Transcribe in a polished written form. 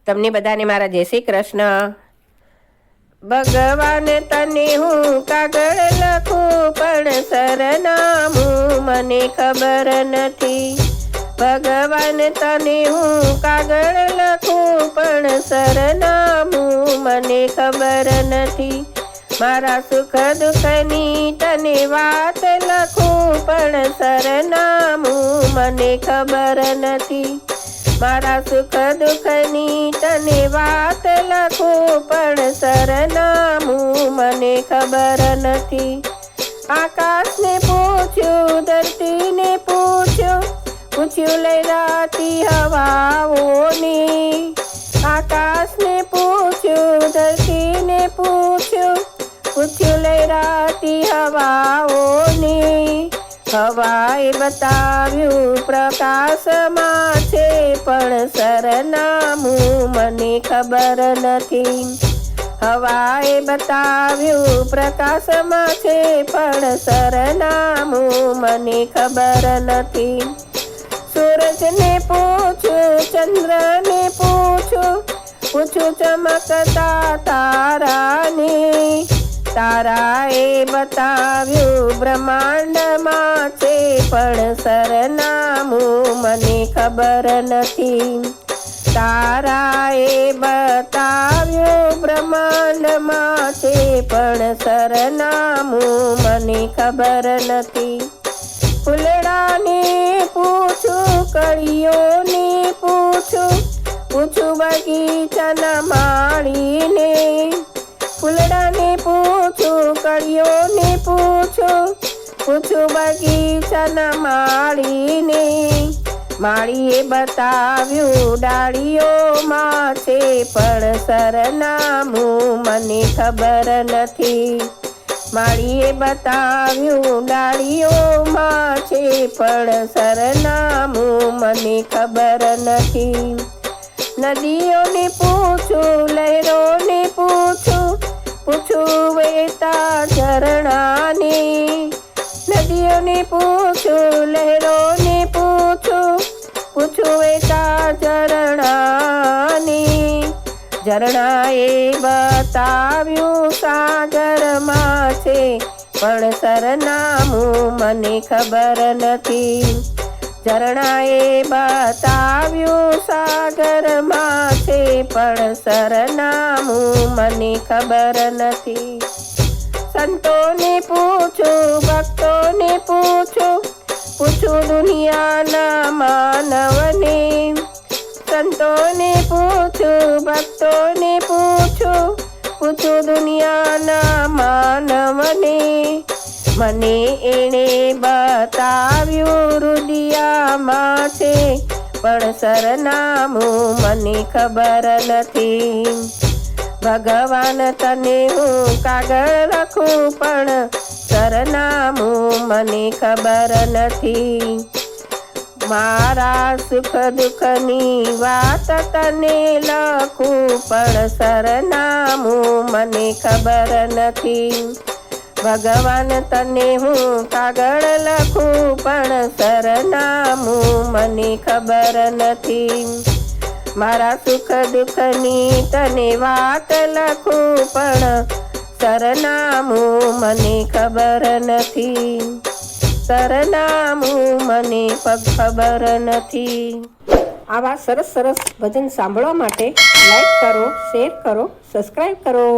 તમને બધાને મારા જય શ્રી કૃષ્ણ। ભગવાન તને હું કાગળ લખું પણ સરનામું મને ખબર નથી। ભગવાન તને હું કાગળ લખું પણ સરનામું મને ખબર નથી। મારા સુખ દુઃખની તને વાત લખું પણ સરનામું મને ખબર નથી। મારા સુખ દુઃખની તને વાત લખું પણ સરનામું મને ખબર નથી। આકાશને પૂછ્યું, ધરતીને પૂછ્યું લહેરાતી હવાઓની। આકાશને પૂછ્યું, ધરતીને પૂછ્યું લહેરાતી હવાઓની। હવાએ બતાવ્યું પ્રકાશમાં છે પણ સરનામું મને ખબર નથી। હવાએ બતાવ્યું પ્રકાશમાં છે પણ સરનામું મને ખબર નથી। સૂરજને પૂછ્યું, ચંદ્રને પૂછ્યું ચમકતા તારાને। તારાએ બતાવ્યું બ્રહ્માંડમાં છે પણ સરનામું મને ખબર નથી। તારાએ બતાવ્યું બ્રહ્માંડમાં છે પણ સરનામું મને ખબર નથી। ફૂલડાને પૂછું, કળીઓને પૂછું બગીચાના માળીને। ફૂલડાને પૂછું, કળીઓને પૂછું બગીચાના માળીને। માળીએ બતાવ્યું ડાળીઓમાં છે પણ સરનામું મને ખબર નથી। માળીએ બતાવ્યું ડાળીઓમાં છે પણ સરનામું મને ખબર નથી। નદીઓને પૂછું, લહેરોને પૂછું વહેતા ઝરણાને। નદીઓને પૂછું, લહેરોને પૂછું વહેતા ઝરણાને। ઝરણાએ બતાવ્યું સાગરમાં છે પણ સરનામું મને ખબર નથી। ઝરણાએ બતાવ્યું સાગરમાં છે પણ સરનામું મને ખબર નથી। સંતોને પૂછું, ભક્તોને પૂછું દુનિયાના માનવને। સંતોને પૂછું, ભક્તોને પૂછું દુનિયાના માનવને। મને એણે બતાવ્યું રુદિયામાં છે પણ સરનામું મને ખબર નથી। ભગવાન તને હું કાગળ લખું પણ સરનામું મને ખબર નથી। મારા સુખ દુઃખની વાત તને લખું પણ સરનામું મને ખબર નથી। ભગવાન તને હું કાગળ લખું પણ સરનામું મને ખબર નથી। મારા સુખ દુઃખની તને વાત લખું પણ સરનામું મને ખબર નથી। સરનામું મને ખબર નથી। આવા સરસ સરસ ભજન સાંભળવા માટે લાઈક કરો, શેર કરો, સબસ્ક્રાઈબ કરો।